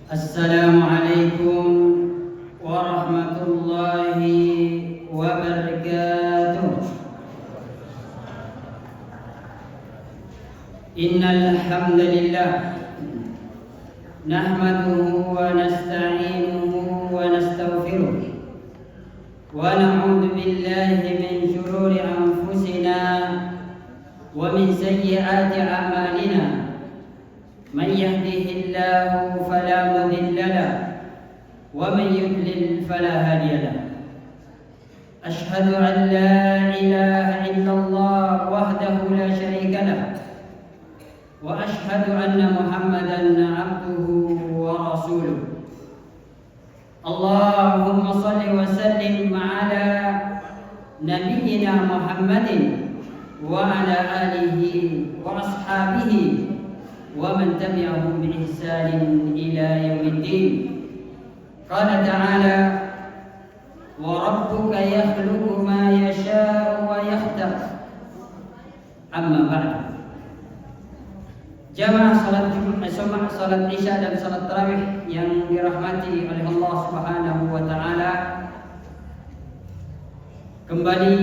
Assalamualaikum warahmatullahi wabarakatuh. Innal hamdalillah nahmaduhu wa nasta'inuhu wa nastaghfiruh wa na'udzu billahi min shururi anfusina wa min sayyiati a'malina. Man yahdihillahu fala mudilla lahu wa man yudlil fala hadiya lahu. Ashhadu an la ilaha illallah wahdahu la syarika lahu wa ashhadu anna Muhammadan abduhu wa rasuluh. Allahumma shalli wa sallim ala nabiyyina Muhammadin wa ala alihi wa ashabihi wa man tabi'ahum bi ihsanin ila yaumiddin. Qala ta'ala wa rabbuka yakhluqu ma yasha'u wa yakhtar. Amma ba'd. Jamaah salat Isya dan salat tarawih yang dirahmati oleh Allah Subhanahu wa taala, kembali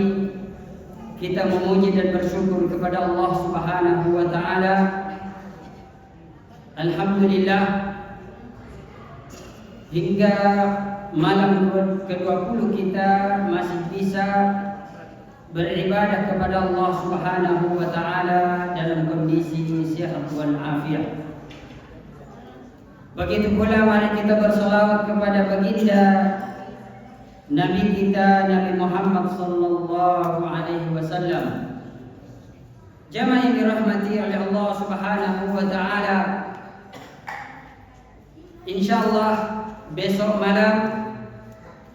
kita memuji dan bersyukur kepada Allah Subhanahu wa taala. Alhamdulillah, hingga malam ke-20 kita masih bisa beribadah kepada Allah Subhanahu wa taala dalam kondisi sehat wal afiat. Begitu pula mari kita berselawat kepada baginda Nabi kita Nabi Muhammad sallallahu alaihi wasallam. Jamaah yang dirahmati oleh Allah Subhanahu wa taala, insyaallah besok malam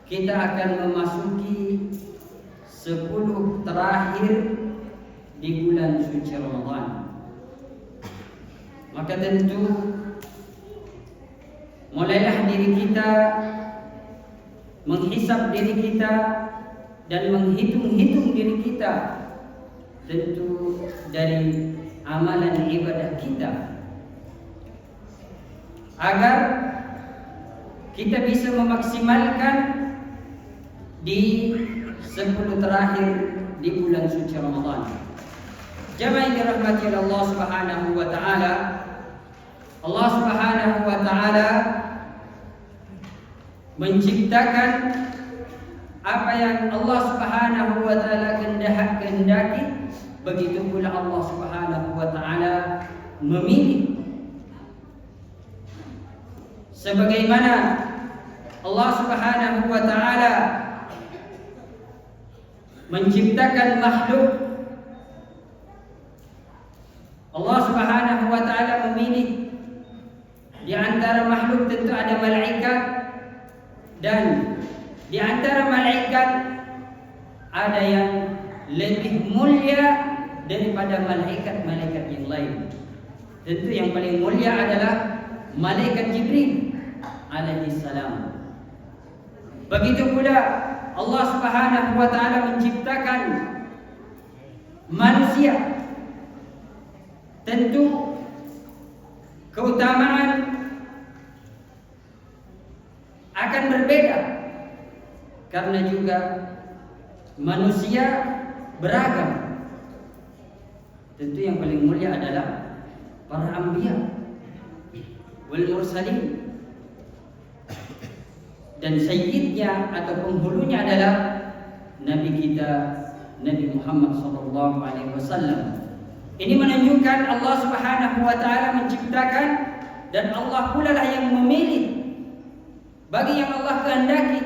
kita akan memasuki 10 terakhir di bulan suci Ramadan. Maka tentu mulailah diri kita menghisap diri kita dan menghitung-hitung diri kita, tentu dari amalan ibadah kita, agar kita bisa memaksimalkan di 10 terakhir di bulan suci Ramadan. Jamaah yang dirahmati oleh Allah Subhanahu wa taala, Allah Subhanahu wa taala menciptakan apa yang Allah Subhanahu wa taala kehendaki, begitu pula Allah Subhanahu wa taala memilih. Sebagaimana Allah Subhanahu wa taala menciptakan makhluk, Allah Subhanahu wa taala memilih di antara makhluk tentu ada malaikat, dan di antara malaikat ada yang lebih mulia daripada malaikat-malaikat yang lain. Tentu yang paling mulia adalah malaikat Jibril alaihi salam. Begitu pula Allah Subhanahu wa taala menciptakan manusia. Tentu keutamaan akan berbeda karena juga manusia beragam. Tentu yang paling mulia adalah para anbiya wal mursalin, dan sayyidnya atau penghulunya adalah Nabi kita Nabi Muhammad sallallahu alaihi wasallam. Ini menunjukkan Allah Subhanahu wa taala menciptakan, dan Allah pula lah yang memilih bagi yang Allah kehendaki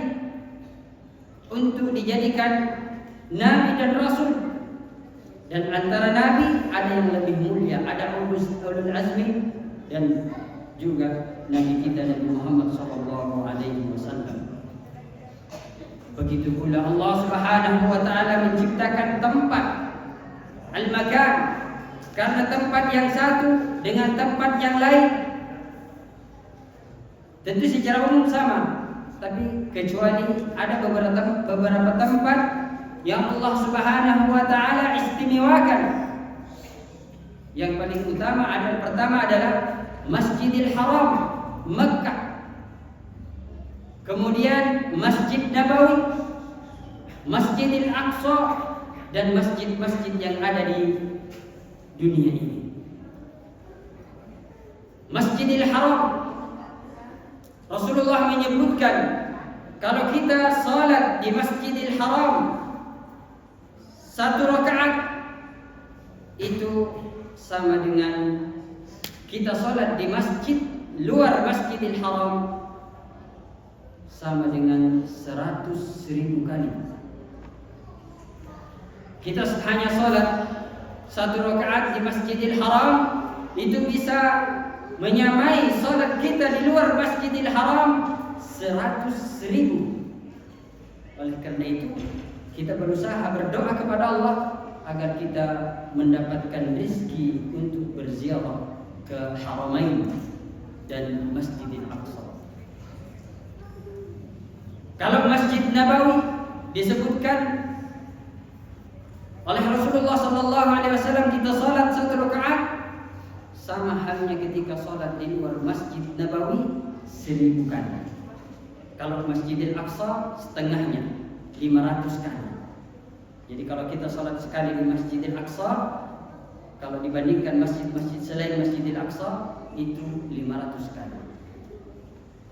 untuk dijadikan nabi dan rasul. Dan antara nabi ada yang lebih mulia, ada ulul azmi, dan juga Nabi kita Nabi Muhammad sallallahu alaihi wasallam. Begitu pula Allah Subhanahu wa taala menciptakan tempat, al-makan, karena tempat yang satu dengan tempat yang lain tentu secara umum sama, tapi kecuali ada beberapa tempat yang Allah Subhanahu wa taala istimewakan. Yang paling utama adalah pertama adalah Masjidil Haram, Mekah. kemudian Masjid Nabawi, Masjidil Aqsa, dan masjid-masjid yang ada di dunia ini. Masjidil Haram, Rasulullah menyebutkan kalau kita salat di Masjidil Haram 1 rakaat itu sama dengan kita salat di masjid luar Masjidil Haram sama dengan 100.000 kali. Kita hanya salat 1 rakaat di Masjidil Haram itu bisa menyamai salat kita di luar Masjidil Haram 100.000. Oleh karena itu kita berusaha berdoa kepada Allah agar kita mendapatkan rezeki untuk berziarah ke Haramain dan Masjidil Aqsa. Kalau Masjid Nabawi disebutkan oleh Rasulullah SAW, kita salat 1 rakaat sama halnya ketika salat di luar Masjid Nabawi 1000 kali. Kalau Masjidil Aqsa setengahnya 500 kali. Jadi kalau kita salat sekali di Masjidil Aqsa, kalau dibandingkan masjid-masjid selain Masjidil Aqsa itu 500 kali.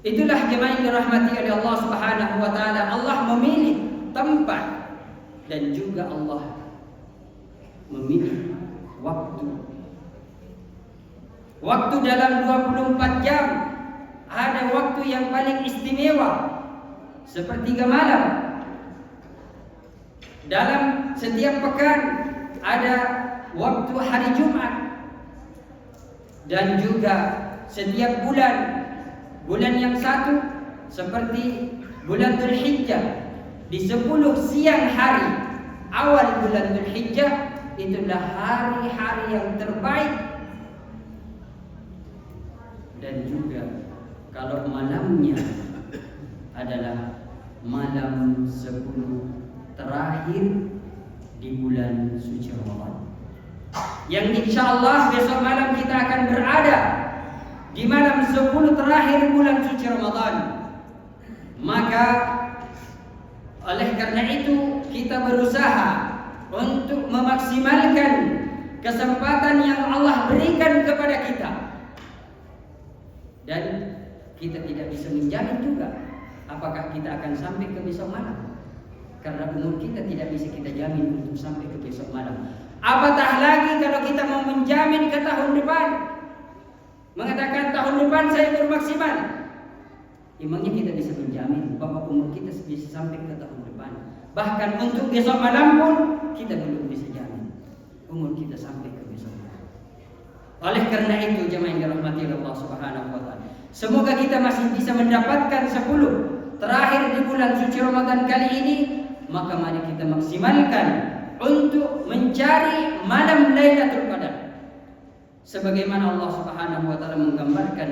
Itulah jemaah yang dirahmati oleh Allah Subhanahu wa taala. Allah memilih tempat dan juga Allah memilih waktu. Waktu dalam 24 jam ada waktu yang paling istimewa, sepertiga malam. Dalam setiap pekan ada waktu hari Jumat, dan juga setiap bulan yang satu seperti bulan Dzulhijjah, di 10 siang hari awal bulan Dzulhijjah itulah hari-hari yang terbaik. Dan juga kalau malamnya adalah malam 10 terakhir di bulan suci Ramadan, yang insyaallah besok malam kita akan berada di malam 10 terakhir bulan suci Ramadan. Maka oleh karena itu kita berusaha untuk memaksimalkan kesempatan yang Allah berikan kepada kita, dan kita tidak bisa menjamin juga apakah kita akan sampai ke besok malam, karena umur kita tidak bisa kita jamin untuk sampai ke besok malam. Apatah lagi kalau kita mau menjamin ke tahun depan, mengatakan tahun depan saya bermaksimal. Emangnya kita bisa menjamin bahwa umur kita bisa sampai ke tahun depan? Bahkan untuk besok malam pun kita belum bisa jamin umur kita sampai ke besok malam. Oleh karena itu jemaah yang dirahmati Allah Subhanahu wa taala, semoga kita masih bisa mendapatkan 10 terakhir di bulan suci Ramadan kali ini. Maka mari kita maksimalkan untuk mencari malam Lailatul Qadar, sebagaimana Allah Subhanahu wa taala menggambarkan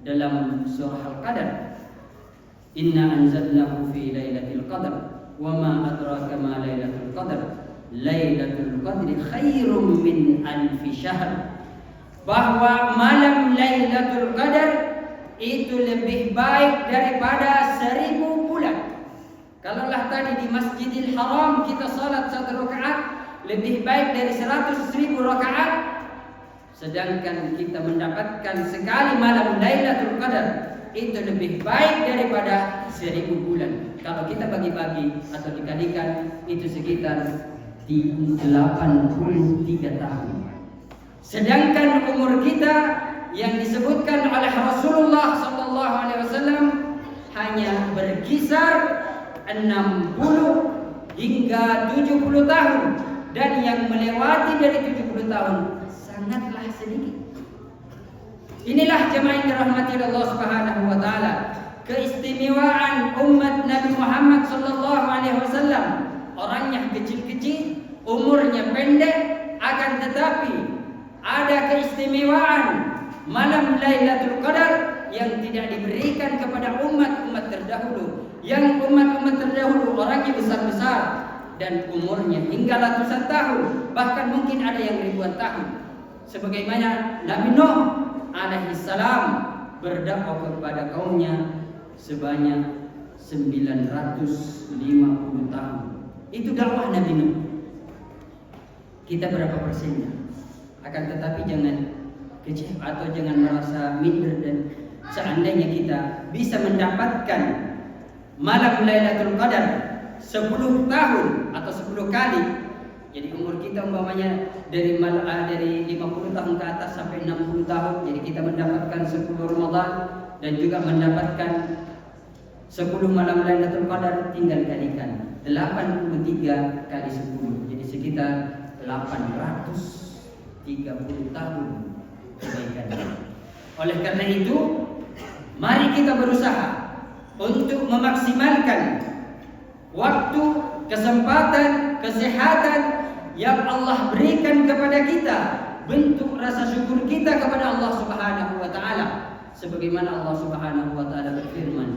dalam surah Al-Qadar, inna anzalnahu fi lailatul qadar wa ma adraka ma lailatul qadar lailatul qadri khairum min alfi syahr, bahwa malam Lailatul Qadar itu lebih baik daripada 1000 bulan. Kalaulah tadi di Masjidil Haram kita salat 1 rakaat lebih baik dari 100.000 rakaat, sedangkan kita mendapatkan sekali malam Lailatul Qadar itu lebih baik daripada 1000 bulan. Kalau kita bagi-bagi atau dikalikan itu sekitar 83 tahun. Sedangkan umur kita yang disebutkan oleh Rasulullah SAW hanya berkisar 60 hingga 70 tahun, dan yang melewati dari 70 tahun sangatlah sedikit. Inilah jemaah yang dirahmati Allah Subhanahu wa taala, keistimewaan umat Nabi Muhammad SAW. Orangnya kecil-kecil, umurnya pendek, akan tetapi ada keistimewaan malam Lailatul Qadar yang tidak diberikan kepada umat-umat terdahulu. Yang umat-umat terdahulu orangnya besar-besar dan umurnya hingga ratusan tahun, bahkan mungkin ada yang ribuan tahun. Sebagaimana Nabi Nuh alaihi salam berdakwah kepada kaumnya sebanyak 950 tahun. Itu dakwah Nabi Nuh. Kita berapa persennya? Akan tetapi jangan kecewa atau jangan merasa minder, dan seandainya kita bisa mendapatkan malam Lailatul Qadar 10 tahun atau 10 kali. Jadi umur kita umpamanya dari 50 tahun ke atas sampai 60 tahun. Jadi kita mendapatkan 10 Ramadan dan juga mendapatkan 10 malam Lailatul Qadar, tinggal kalikan 83 kali 10. Jadi sekitar 830 tahun kebaikan. Oleh karena itu, mari kita berusaha untuk memaksimalkan waktu, kesempatan, kesehatan yang Allah berikan kepada kita, bentuk rasa syukur kita kepada Allah Subhanahu wa taala. Sebagaimana Allah Subhanahu wa taala berfirman,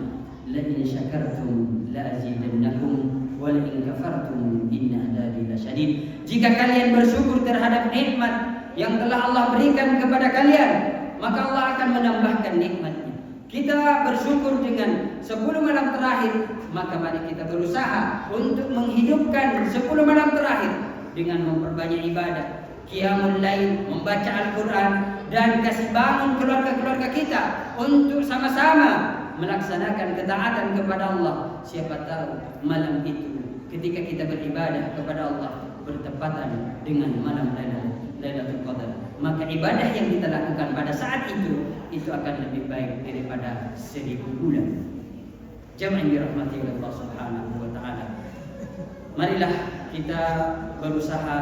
"La in syakartum la azidannakum wa la in kafartum inna adzabi lasyadid." Jika kalian bersyukur terhadap nikmat yang telah Allah berikan kepada kalian, maka Allah akan menambahkan nikmatnya. Kita bersyukur dengan 10 malam terakhir, maka mari kita berusaha untuk menghidupkan 10 malam terakhir dengan memperbanyak ibadah, qiyamul lail, membaca Al-Quran, dan kasih bangun keluarga-keluarga kita untuk sama-sama melaksanakan ketaatan kepada Allah. Siapa tahu malam itu ketika kita beribadah kepada Allah bertepatan dengan malam Lailatul Qadar, maka ibadah yang kita lakukan pada saat itu akan lebih baik daripada 1000 bulan. Jamaah yang dirahmati oleh Allah Subhanahu wa taala, marilah kita berusaha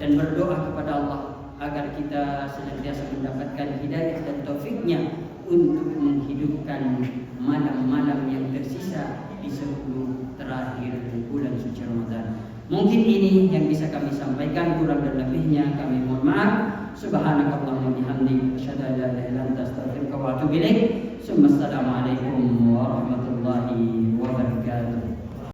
dan berdoa kepada Allah agar kita senantiasa mendapatkan hidayah dan taufiknya untuk menghidupkan malam-malam yang tersisa di 10 terakhir bulan suci Ramadan. Mungkin ini yang bisa kami sampaikan, kurang dan lebihnya kami mohon maaf. Subhanakallahumma bihamdik, asyhadu an la ilaha illa anta, astaghfiruka wa atubu ilaik. Assalamualaikum warahmatullahi wabarakatuh.